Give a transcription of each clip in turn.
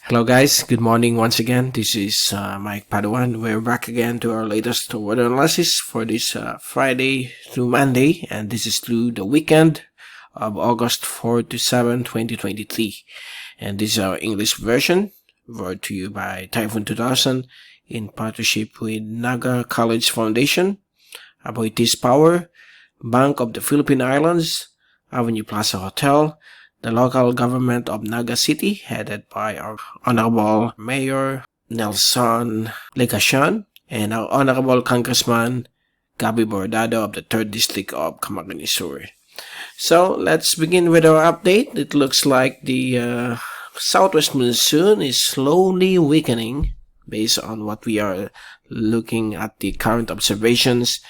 Hello guys, good morning once again. This is Mike Padua. We're back again to our latest weather analysis for this Friday through Monday, and this is through the weekend of August 4 to 7, 2023. And this is our English version, brought to you by Typhoon2000 in partnership with Naga College Foundation, Aboitiz Power, Bank of the Philippine Islands, Avenue Plaza Hotel, the local government of Naga City, headed by our Honorable Mayor Nelson Legacion and our Honorable Congressman Gabi Bordado of the 3rd District of Camarines Sur. So let's begin with our update. It looks like the southwest monsoon is slowly weakening based on what we are looking at the current observations.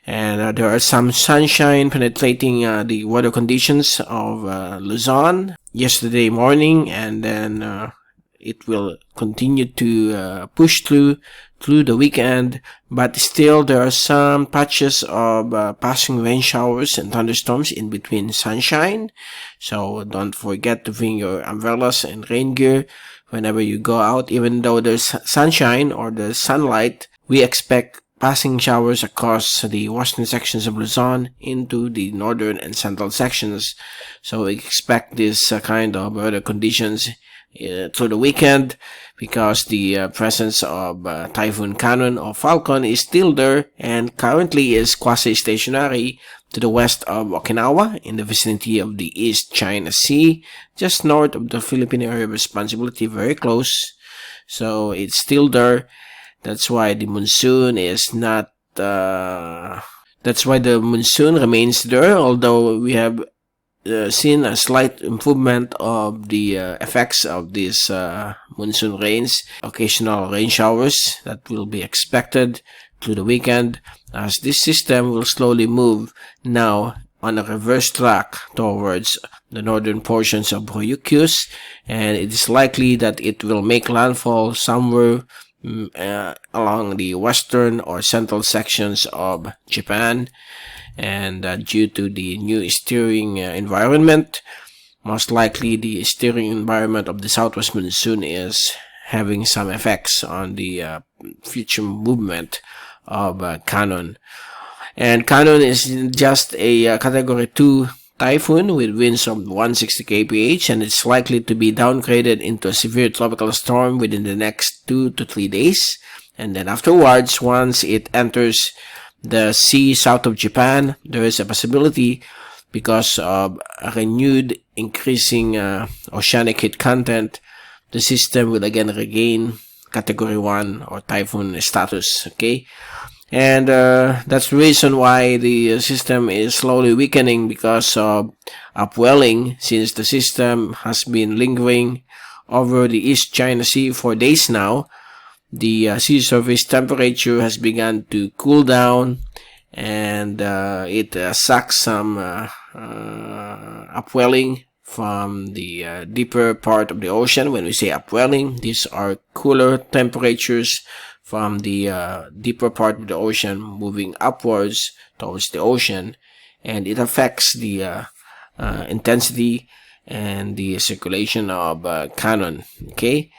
And there are some sunshine penetrating the weather conditions of Luzon yesterday morning, and then it will continue to push through the weekend. But still, there are some patches of passing rain showers and thunderstorms in between sunshine. So don't forget to bring your umbrellas and rain gear whenever you go out. Even though there's sunshine or the sunlight, we expect passing showers across the western sections of Luzon into the northern and central sections. So we expect this kind of weather conditions through the weekend because the presence of Typhoon Khanun or Falcon is still there and currently is quasi-stationary to the west of Okinawa in the vicinity of the East China Sea, just north of the Philippine area of responsibility, very close. So it's still there. That's why the monsoon is not, that's why the monsoon remains there, although we have seen a slight improvement of the effects of these monsoon rains, occasional rain showers that will be expected through the weekend, as this system will slowly move now on a reverse track towards the northern portions of Ryukyus, and it is likely that it will make landfall somewhere along the western or central sections of Japan. And due to the new steering environment, most likely the steering environment of the southwest monsoon is having some effects on the future movement of Khanun. And Khanun is just a category 2 typhoon with winds of 160 kph, and it's likely to be downgraded into a severe tropical storm within the next 2 to 3 days. And then afterwards, once it enters the sea south of Japan, there is a possibility, because of a renewed increasing oceanic heat content, the system will again regain category 1 or typhoon status. Okay. And that's the reason why the system is slowly weakening, because of upwelling, since the system has been lingering over the East China Sea for days now. The sea surface temperature has begun to cool down, and it sucks some upwelling from the deeper part of the ocean. When we say upwelling, these are cooler temperatures from the deeper part of the ocean moving upwards towards the ocean, and it affects the intensity and the circulation of Khanun. Okay,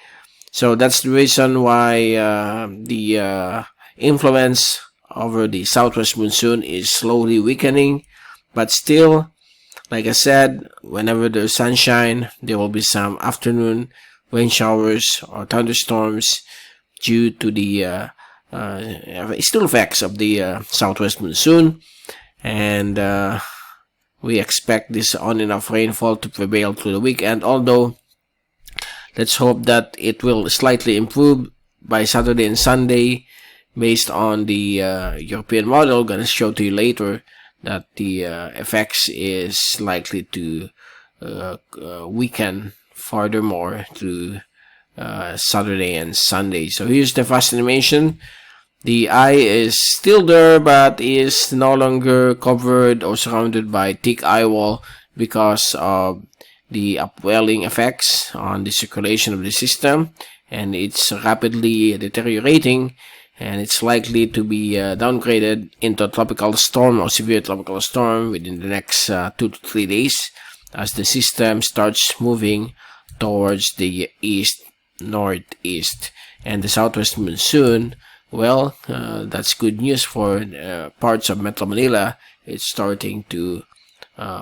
so that's the reason why the influence over the southwest monsoon is slowly weakening. But still, like I said, whenever there's sunshine, there will be some afternoon rain showers or thunderstorms due to the still effects of the southwest monsoon. And we expect this on and off rainfall to prevail through the weekend, although let's hope that it will slightly improve by Saturday and Sunday based on the European model. I'm going to show to you later that the effects is likely to weaken furthermore through Saturday and Sunday. So here's the fast animation. The eye is still there, but is no longer covered or surrounded by thick eye wall because of the upwelling effects on the circulation of the system, and it's rapidly deteriorating, and it's likely to be downgraded into a tropical storm or severe tropical storm within the next 2 to 3 days as the system starts moving towards the east northeast. And the southwest monsoon, well, that's good news for parts of Metro Manila. It's starting to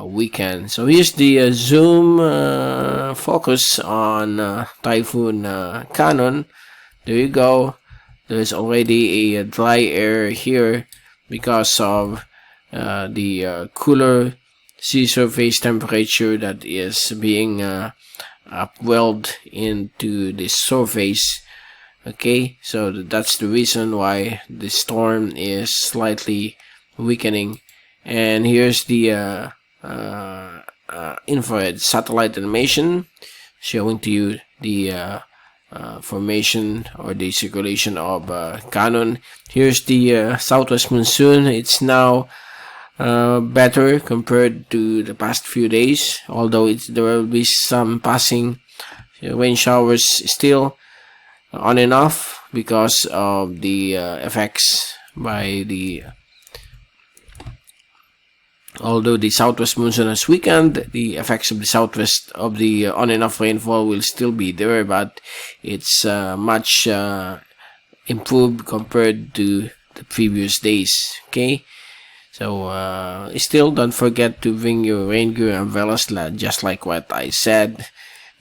weaken. So here's the zoom focus on Typhoon Khanun. There you go. There's already a dry air here because of the cooler sea surface temperature that is being upwelled into the surface. Okay, so that's the reason why the storm is slightly weakening. And here's the infrared satellite animation showing to you the formation or the circulation of Khanun. Here's the southwest monsoon. It's now better compared to the past few days, although there will be some passing rain showers still on and off because of the effects by the although the southwest monsoon has weakened, the effects of the southwest of the on and off rainfall will still be there, but it's much improved compared to the previous days. Okay, so still don't forget to bring your rain gear and umbrellas, just like what I said,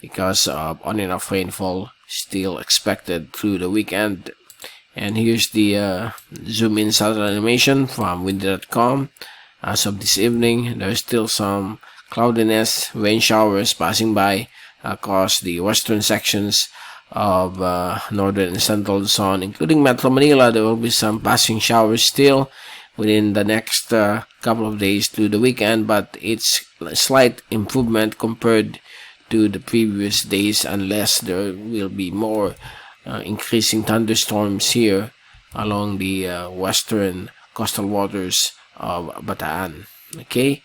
because of on and off rainfall still expected through the weekend. And here's the zoom in satellite animation from windy.com. As of this evening, there's still some cloudiness, rain showers passing by across the western sections of northern and central Luzon, including Metro Manila. There will be some passing showers still within the next couple of days through the weekend, but it's a slight improvement compared to the previous days, unless there will be more increasing thunderstorms here along the western coastal waters of Bataan. Okay,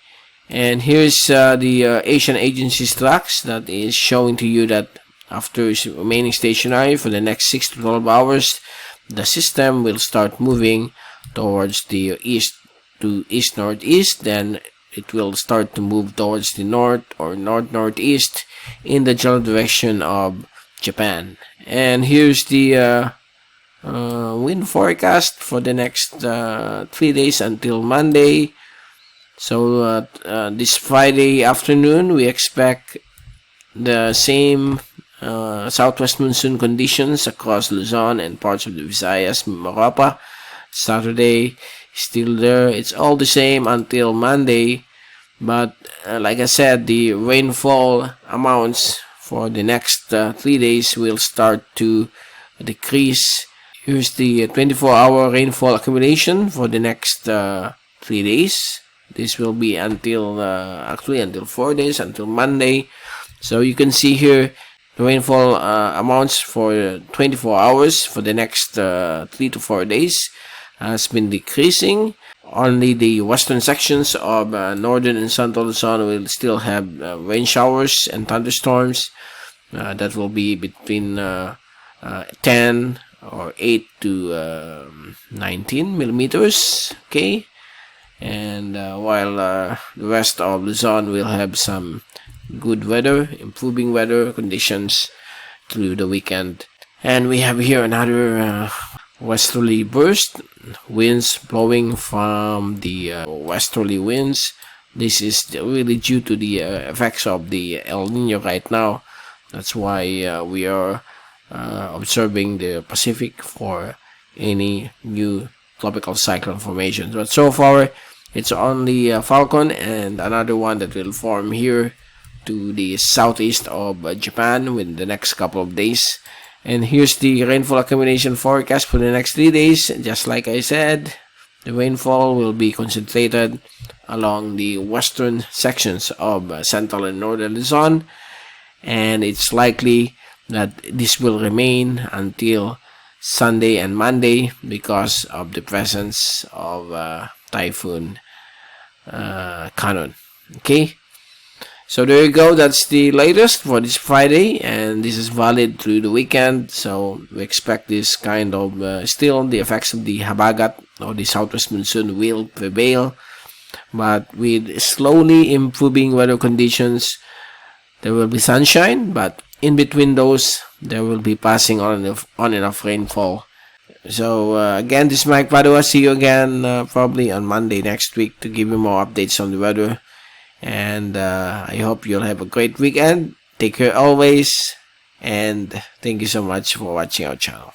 and here's the Asian Agency's tracks that is showing to you that after remaining stationary for the next 6 to 12 hours, the system will start moving towards the east to east-northeast. Then it will start to move towards the north or north-northeast in the general direction of Japan. And here's the wind forecast for the next 3 days until Monday. So this Friday afternoon, we expect the same southwest monsoon conditions across Luzon and parts of the Visayas, Mapapa. Saturday, still there. It's all the same until Monday. But like I said, the rainfall amounts for the next 3 days will start to decrease. Here's the 24-hour rainfall accumulation for the next 3 days. This will be until actually until 4 days, until Monday. So you can see here the rainfall amounts for 24 hours for the next 3 to 4 days has been decreasing. Only the western sections of northern and central Luzon will still have rain showers and thunderstorms. That will be between 10 or 8 to 19 millimeters. Okay, and while the rest of Luzon will have some good weather, improving weather conditions through the weekend. And we have here another westerly burst, winds blowing from the westerly winds. This is really due to the effects of the El Nino right now. That's why we are observing the Pacific for any new tropical cyclone formations. But so far, it's only Falcon and another one that will form here to the southeast of Japan within the next couple of days. And here's the rainfall accumulation forecast for the next 3 days. Just like I said, the rainfall will be concentrated along the western sections of central and northern Luzon, and it's likely that this will remain until Sunday and Monday because of the presence of Typhoon Khanun. Okay, so there you go. That's the latest for this Friday, and this is valid through the weekend. So we expect this kind of still the effects of the habagat or the southwest monsoon will prevail, but with slowly improving weather conditions. There will be sunshine, but in between those, there will be passing on and off rainfall. So again, this is Mike Padua. See you again probably on Monday next week to give you more updates on the weather. And I hope you'll have a great weekend. Take care always. And thank you so much for watching our channel.